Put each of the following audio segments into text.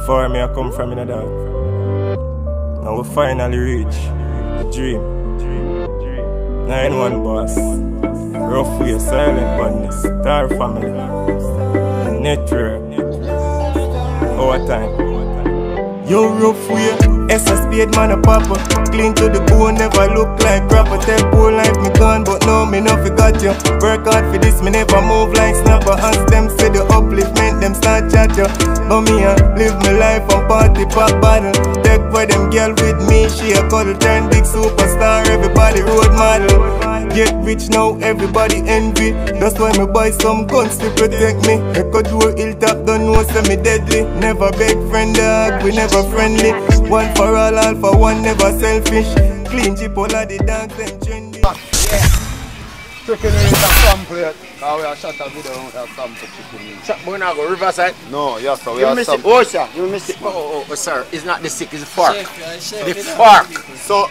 far me I come from in a dog. Now we finally reach the dream. 9-1 boss. Rough way, silent badness. Star family. Network. Overtime. Yo, rough way. SS spade man a papa. Clean to the bone, never look like proper. Tell poor life me gone, but no, me no forgot you. Work hard for this, me never move like snapper. Ask them say the upliftment, them start chat you. But me live my life on party pop bottle. Take for them girl with me, she a cuddle. Turn big superstar, everybody road model. Get rich now, everybody envy. That's why me buy some guns to protect me. Echo door, hilltop, don't know say me deadly. Never beg friend dog, we never friendly. One for all for one, never selfish. Clean jeep, all of the dogs, them trendy. Yeah. Chicken is a sample yet. Because we are shot a video on that sample chicken. Shot, we're not going Riverside? No, yes sir, we are sample. Oh sir, you missed it. Oh sir, it's not the stick, it's the fork. The fork. So,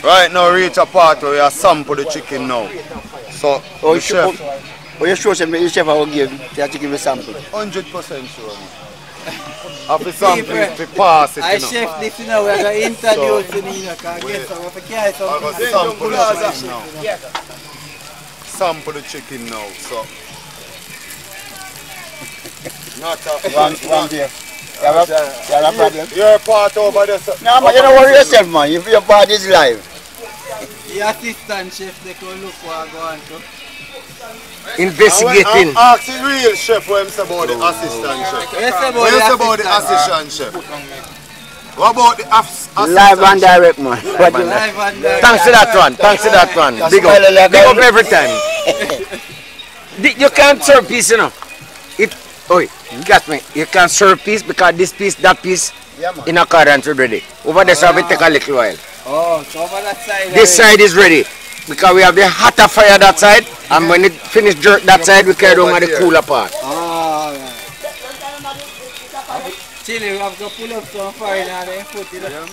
right now, reach a part where we are sample the chicken now. So, the chef. Oh, you sure the chef I will give the chicken a sample? 100% sure. After sample, to pass it, I chef this now, we are going to introduce you, because guess what, we can't sample the chicken now. Sample the chicken now, so. Not a one there. You have a problem? You're a part over there, sir. No, man, you don't worry yourself, man. If your part is live. The assistant chef, they can look what go on to. Investigating. Ask the real chef what he about the assistant chef. What is about the assistant chef? What about the assistant live and direct, man. Live and direct. Thanks to that one. Thanks to that one. Big up every time. You can't serve peace, you know. You got me. You can't serve peace because this piece, that piece, in accordance already. Over there, so it take a little while. Oh, so over that side. This side is ready. Because we have the hotter fire that side, and when it finish jerk that side, we carry on the cooler part. Oh, yeah. Chili, we have to pull up some fire and then put it up.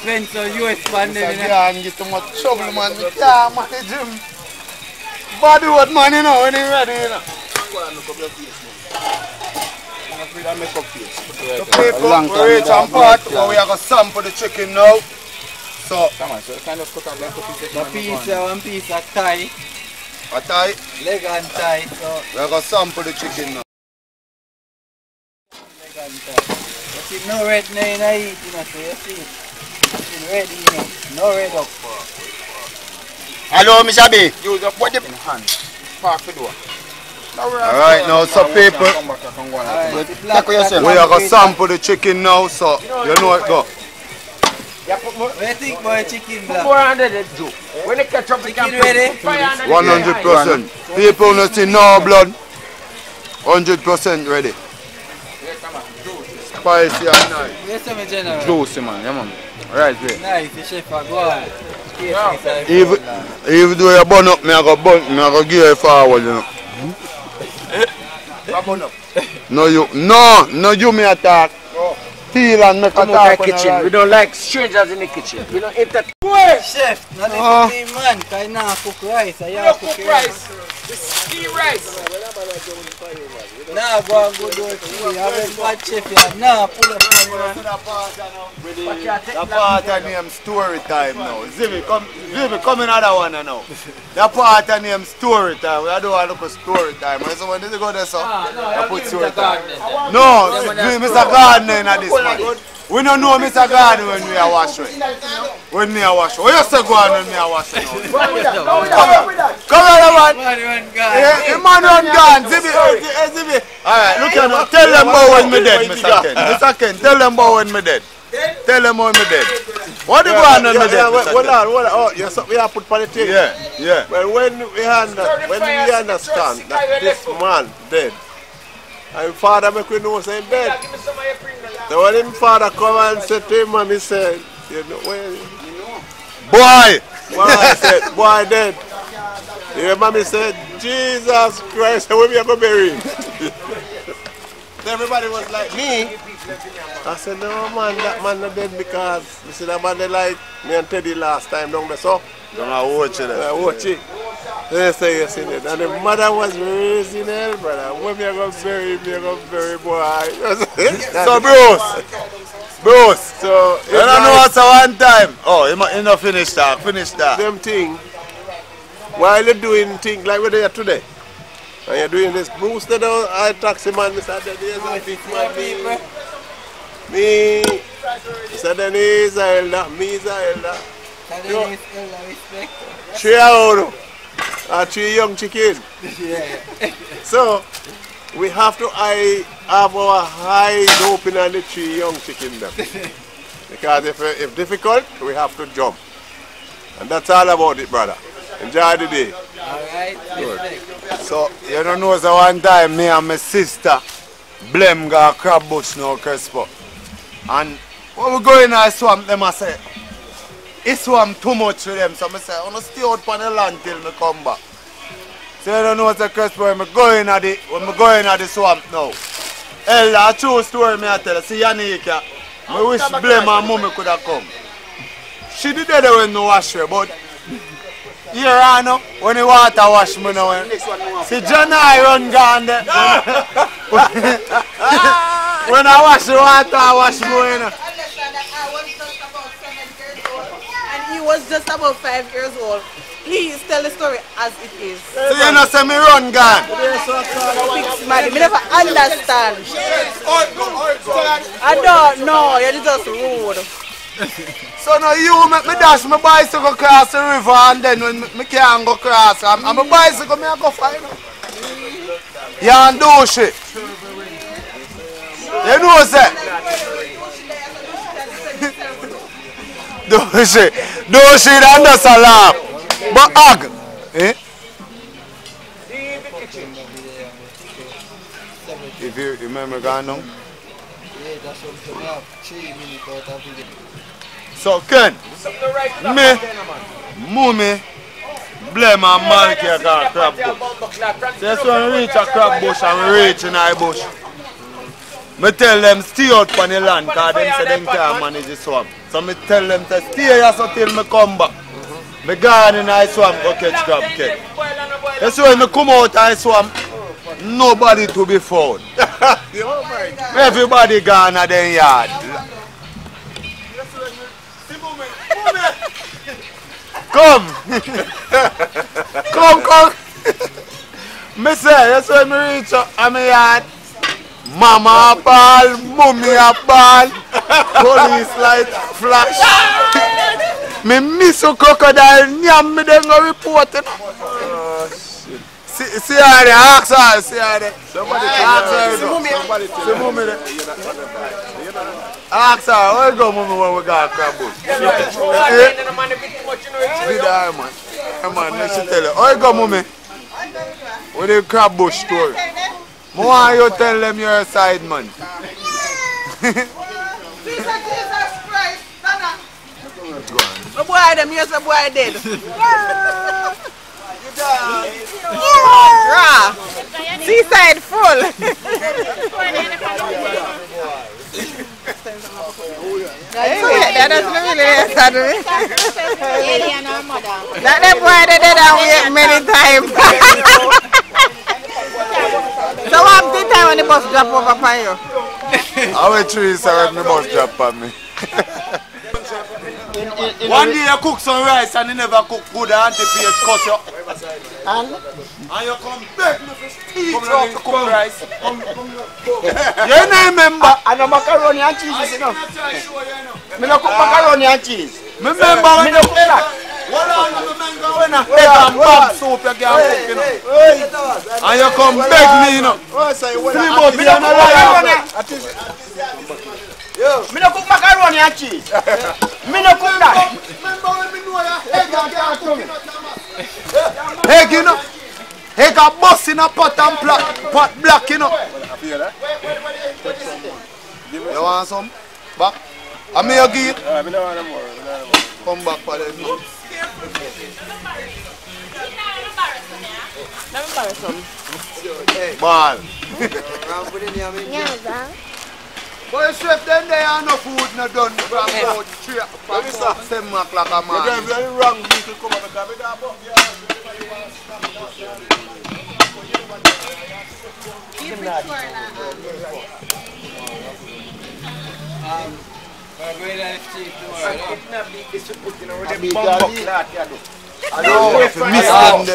Spend some US band in it. Yeah, and get too much trouble, man. We can't manage him. Body what, man, you know, when he's ready, you know. The people, we reach on part, but we are going to sample the chicken now. So, one piece of thigh. A thigh? Leg and thigh. So we are going to sample the chicken now. Leg and thigh. You see, no red now in the heat, you know, so you see it. It's ready, you know. No red up. Hello, Mr. B. Use your put it in hand. Park the door. Alright, now, so people, we are going to sample the chicken now, so you know it go. What do you think about chicken black? 400 Joe. When they catch up, they can ready? 100%. People not see no blood. 100% ready. Spicy and nice. Yes, my general. Juicy, man. Yeah, man. Right there. Nice, the chef go on. Even though you burn up, I go give you forward, you know. No, you me attack. Peel and make a talk kitchen. We don't like strangers in the kitchen. We don't eat that. Chef, not the same man. I now cook rice. I have cook rice. The ski rice. Nah, go and go do it. I have a bad chef here. Nah, pull up on man. That part of name story time now. Zimmy, come in another one now. That part of name story time. We don't want to look at story time. When someone doesn't go there, so I put story time. No, Mr. Gardner in this man. We don't know Mr. Gardner when we are washing. When we are washing. What you say go on when we are washing? Come on, man. The man run gone. Zibby. Alright, look at him. Tell them about when me dead, Mr. Ken. Mr. Ken, tell them about when me dead. Tell them when me dead. What do you go on when me dead? Hold on. Oh, we have put politics. Yeah. Well, when we understand that this man dead, and father make we know say dead. So when him father come and say to him, and he said, you know, well, Boy said, boy dead. Your mommy said, Jesus Christ, when we are going to bury him? Everybody was like, me? I said, no man, that man not dead because you see that man they like me and Teddy last time down there, so? Don't watch it. Watch it. Yes, yes, it. And the mother was raised in hell, brother. When me go bury boy. So Bruce. So You don't know what's one time. Oh, you not finish that. Them thing. While you're doing things like what they are today. And you're doing this, Bruce, they don't, I taxi man, Mr. Denise, I big man, me, Mr. Denise, I elder, me is a elder. Three old, and 3 young chicken. So, we have to have our eyes open on the 3 young chicken them. Because if difficult, we have to jump. And that's all about it, brother. Enjoy the day. Alright, So, you don't know, so one time me and my sister blame got crab bush now, Crespo. And when we go in the swamp, them I say, it's swamp too much for them. So I say, I want to stay out on the land till me come back. So you don't know, so Crespo, when we go in the swamp now. Hell, a true story me I tell you. See, Jamaica, I wish blame her mommy could have come. She did that when no wash her, but here I know, when the water wash me now. See, John I run gone there. When I wash the water, I wash me. You know. And he was just about 5 years old. Please tell the story as it is. So you know, say me run gone. Me never understand. I don't know, you're just rude. So now you make me dash my bicycle across the river and then when me can't go across, and my bicycle me I go find out. You and do shit. You know say. Do shit and that's a laugh. But hug. Eh? If you remember going on? Yeah, that's what we have. 3 minutes out of it. So Ken, Mummy, blame and Malky a crab bush. So that's when we reach a crab bush and we reach in a bush. I tell them stay out on the land because them say them can't manage the swamp. So I tell them to stay here so till I come back. I go in the swamp go catch crab Ken. That's when I come out of the swamp, nobody to be found. Everybody gone at their yard. Come! Come! Me say, that's when I reach up at my yard. Mama a ball, mommy a ball, police light flash. Me miss a crocodile, nyam me then go report it. Oh, shit. See how they ask her, see how they. Somebody see mommy there. Ask her, where you go mommy when we got a crab bush? Man, she tell her, where you go mommy? With the crab bush story. I want you tell them your side man. Jesus Christ, my boy them, yes, my boy dead. Seaside full. That doesn't really answer me. That boy they did that many times. So what the time when the bus drop over for you? I went through this when the bus drop on me. One day you cook some rice and you never cook good and the pH cut you. And you come back me steal off the cook rice. You don't remember? And the macaroni and cheese, you know. Me no cook macaroni and cheese. Remember when you cook that? When I egg and bab soup you can cook, you know. And you come beg me, you know. 3 months you don't like. Me no cook macaroni and cheese. Me no cook that. Remember when me know your egg and can't cook it? Egg, you know. Egg a bust in a pot and pot black, you know. You want some? Back? I may you give it? Come back for them. Ball. But the chef then they have no food no done from about 7 o'clock a man. Very wrong people come up and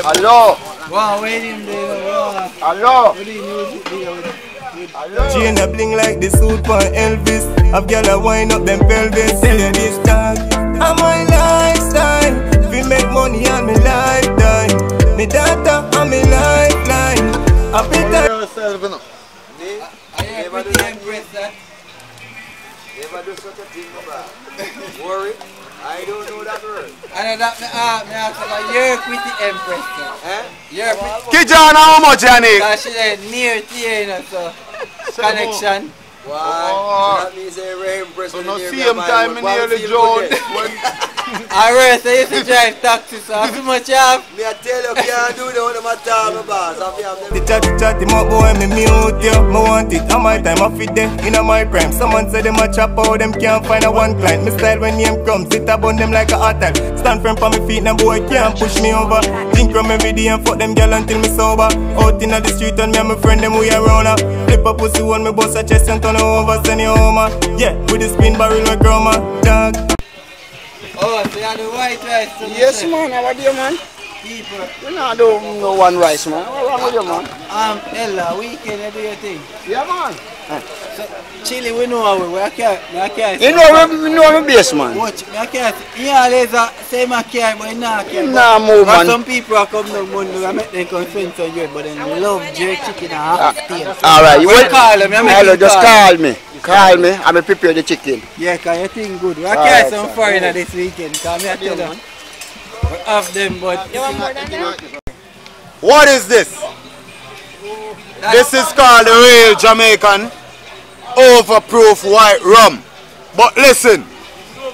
Hello. Wow, wait him there. Hello. Chain a bling like the suit for Elvis. Have gyal a wind up them pelvis. Tell you this dog, I'm my lifestyle. We make money on me lifetime. Me data and me lifeline. I bet that. Never do such a thing, worry. I don't know that word. And that me ask you're with the Empress, eh? You're with Kijana, how much you need? that she said near to you, you know, so connection. Wow. So that means they're very impressed So with no the same time in nearly John. Alright, so you used to drive taxi, so how much you have? Me I tell you, can't do the one of my time, my boss. The chat him up, boy, me mute you. Me want it, on my time, I fit there, in my prime. Someone said them a chop out, them can't find a one client. Me style when name comes, it upon them like a hotel. Stand firm for me feet, and boy can't push me over. Drink rum every day and fuck them girl until me sober. Out in the street, and me and my friend, them we around her. Flip a pussy on me, bust a chest and turn her over, send you home. Yeah, with the spin barrel, like grandma, dog. Oh, so you have the white rice? Yes, man. How are you, man? People. You know, I don't know one rice, man. What's wrong with you, man? Ella, weekend, you do your thing. Yeah, man. So, Chile, we know how we can't. You know me base, man. Watch, I can't. Yeah, there's a same I can't, but I can't. Nah, move, man. Some people are coming down Monday, I make them convince on you, but then they love jerk chicken and half steak. Alright, you will call them. Hello, just call me. Call me, I'm going to prepare the chicken. Yeah, because you think good. I can't some foreigner this weekend, because I tell them. We have them, but... You want more than that? What is this? This is called the real Jamaican overproof white rum. But listen,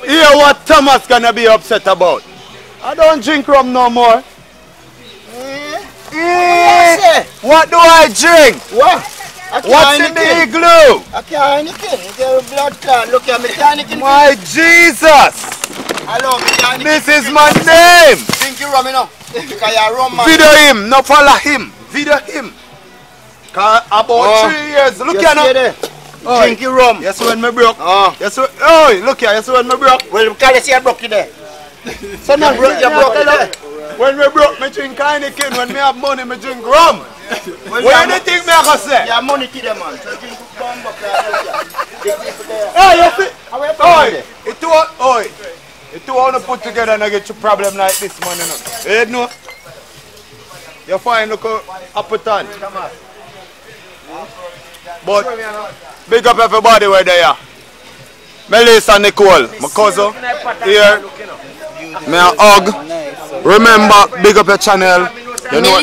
hear what Thomas gonna be upset about. I don't drink rum no more. What do I drink? What? What's in the igloo? I can't anything. It's a blood clot. Look at me, anything. My Jesus! Hello, me This is my name! Drink your rum, you know. Because you're rum, man. Video him, no follow him. Video him. About 3 years. Look here now. Drink your rum. Yes, when me broke. Yes, oh, look here. Yes, when me broke. Well, because you see I broke you there. So now you broke there. When me broke, me drink Heineken. When me have money, me drink rum. Well, what do you think me I gonna say? You have money to them, man. So drink bomb up there. Hey, you see? Oi, it two wanna put together and get your problem like this, man. You know? You find look up a ton. But big up everybody where they are. Melissa Nicole, my cousin here. Me a hug. Remember, big up your channel. You know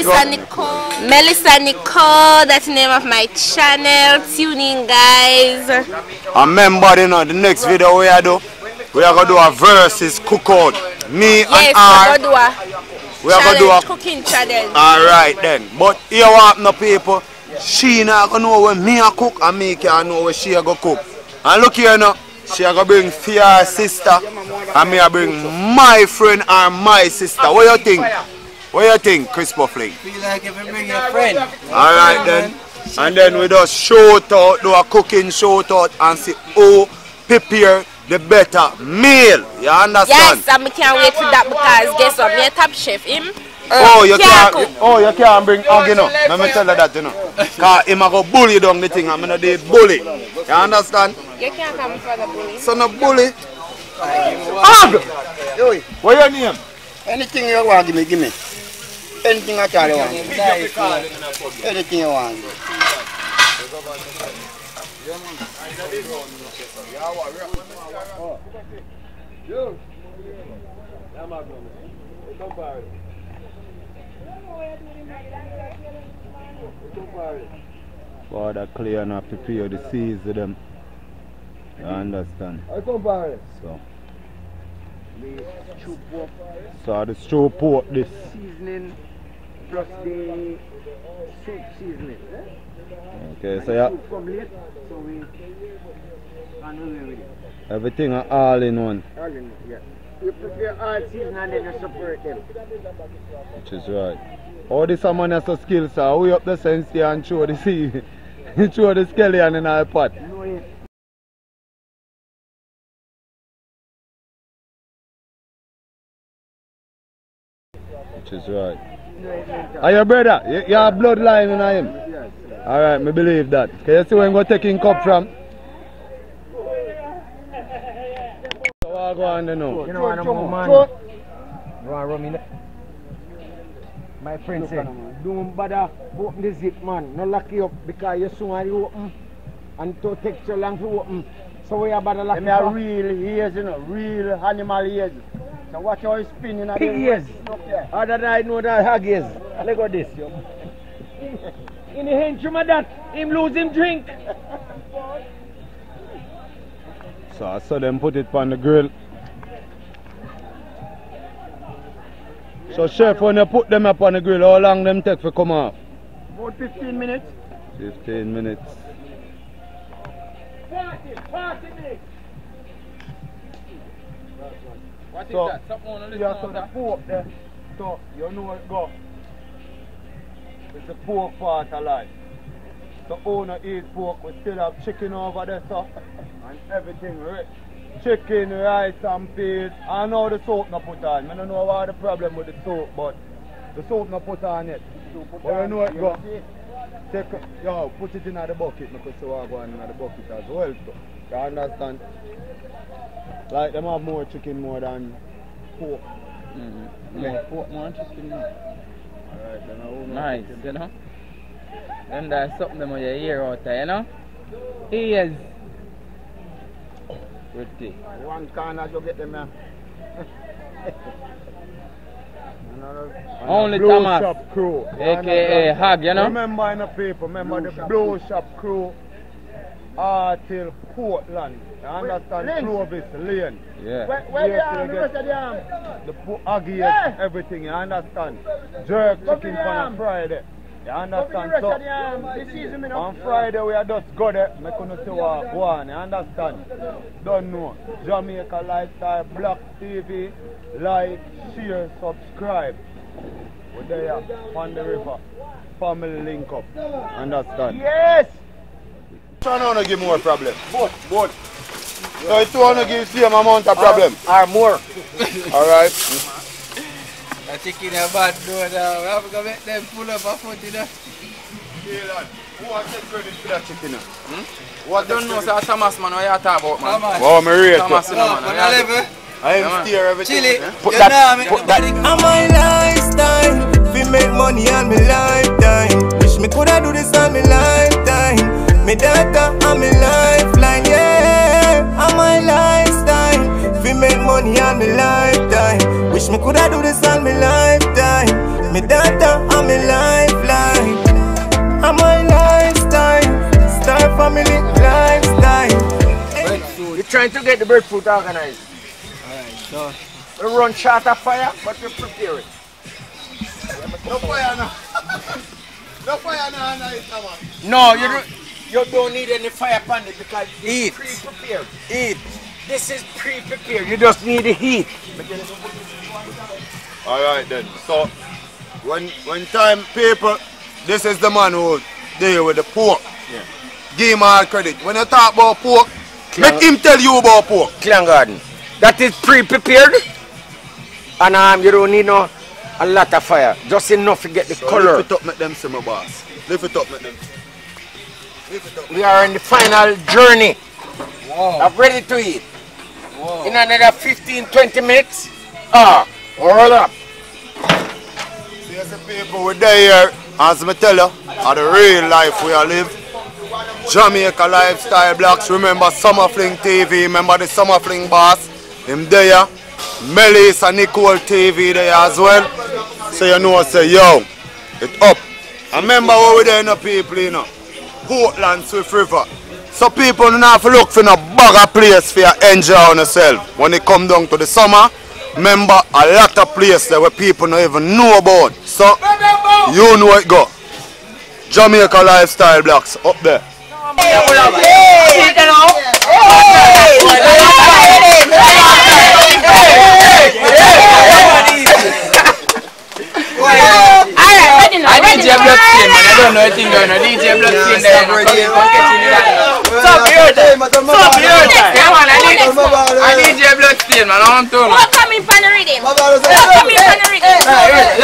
Melissa Nicole, that's the name of my channel. Tune in, guys. And remember, you know, the next video we are gonna do a versus cookout. Me and R. We are gonna do a cooking challenge. Alright then. But here what no people, she not gonna know when me a cook and me can't know when she a go cook. And look here now, she a go bring her sister and me a bring my friend or my sister. What you think? What you think, Chris Puffling? Feel like if you bring your friend. Alright then. And then we just shout out, do a cooking shout out and see who prepare the better meal. You understand? Yes, and I can't wait for that because guess what? Me a top chef, him. You can't bring hug, you know. Let me tell you that, you know. Because him a go bully down the thing, I'm gonna do bully. You understand? You can't come for the bully. So no bully. Hug! What your name? Anything you want, give me. Anything at all you want. Anything you want. Water clear enough to prepare the seeds of them. You understand? So the stew pork this. Seasoning plus the soup seasoning. Okay, so yeah. From late, so we handle with it. Everything are all in one. All in, yeah. You prepare all season and then you support them. Which is right. All this man has a skill, sir. We up the sense here and show the sea. Show the skeleton in our pot. Which is right. Are your brother? You have bloodline in him? Yes. Alright, me believe that. Can you see where I'm going to take in cup from? So what go on there now? You know what I'm man? You want to run me? My friend said, don't bother open the zip, man. No lock you up because you soon you open and to take so long to open. So we are bother lock you up. Them real ears, you know, real animal ears. So watch how it's spinning. Pig ears. Other than I know that hog ears. Look at this. In the hench of that, him lose him drink. So I saw them put it on the grill. So chef, when you put them up on the grill, how long them take to come off? About 15 minutes. 15 minutes. 40 minutes. What So, is that? Something on the you have the pork there. So you know it go. It's the pork part of life. So owner eat pork, we still have chicken over there, so and everything rich. Chicken, rice and peas. I know the soap not put on. I don't know what the problem with the soap, but the soap not put on yet. But you know it go. Take, yo, put it in the bucket because so I go in the bucket as well. So, you understand? Like them have more chicken more than pork. More pork, more chicken. Alright, then I will Nice, you know. Then there's something them on your ear out there, you know. Ears. Pretty. One corner you get them here. Only Blow Thomas, Shop Crew. aka Hag, you know. Remember in the paper, remember the Blow Shop Crew till Portland. You understand? Clovis Lane. Yeah. Where the arm? The rest of the arm? The Aggies, everything, you understand? Jerk chicken on a Friday. You understand? So, on Friday we are just go there, make you see what go on, you understand? Don't know. Jamaica Lifestyle, blaxx TV, like, share, subscribe. We're there on the river. Family link up. Understand? Yes! I don't want to give more problem. Both. So it's want to give the same amount of problem. Or more. Alright. The chicken are bad though now. We have to make them pull up a foot in there. Who wants to take credit for that chicken? What don't know, sir, Thomas man, what you talk about, man? Thomas. Oh, my rate. Thomas, you know, man. I am steer everything. Chili. Put that. I'm my lifestyle. We make money on my lifetime. Wish me coulda do this on my lifetime. Me data on my lifeline, yeah. I'm my lifestyle. We make money on my lifetime. Wish me coulda do this on my lifetime. Me data on my lifeline. I'm my lifestyle. Star family lifestyle. You're trying to get the breadfruit organized. Alright, so. We run short of fire, but we prepare it. No fire now. No fire now, No, you don't need any fire pan it because it's pre-prepared. Eat. This is pre-prepared. You just need the heat. Alright then. So when time people, this is the man who deal with the pork. Yeah. Give him all credit. When you talk about pork, let him tell you about pork. Clan Garden. That is pre-prepared. And you don't need a lot of fire. Just enough to get the color. Lift it up, make them see my boss. Lift it up, make them. Lift it up. We are in the final journey. Wow. I'm ready to eat. Wow. In another 15-20 minutes. Hold up. See, the people we're there here, as I tell you, are the real life we are live. Jamaica Lifestyle Blaxx. Remember Summaflingtv, remember the SummaFling boss. Him there. Melis and Nicole TV there as well. So you know, say yo, it up. And remember what we there in the people, you know. Portland, Swift River. So people don't have to look for no bag of place for you enjoy on yourself. When it come down to the summer, remember a lot of places there where people don't even know about. So you know it go. Jamaica Lifestyle Blaxx up there. Hey! I DJ Bloodstain, man. I don't know anything going on. DJ Bloodstain there. Stop here, time. Stop here, time. Come on, I DJ Bloodstain, man. I want to know. Come in for the rhythm. Come in for the rhythm.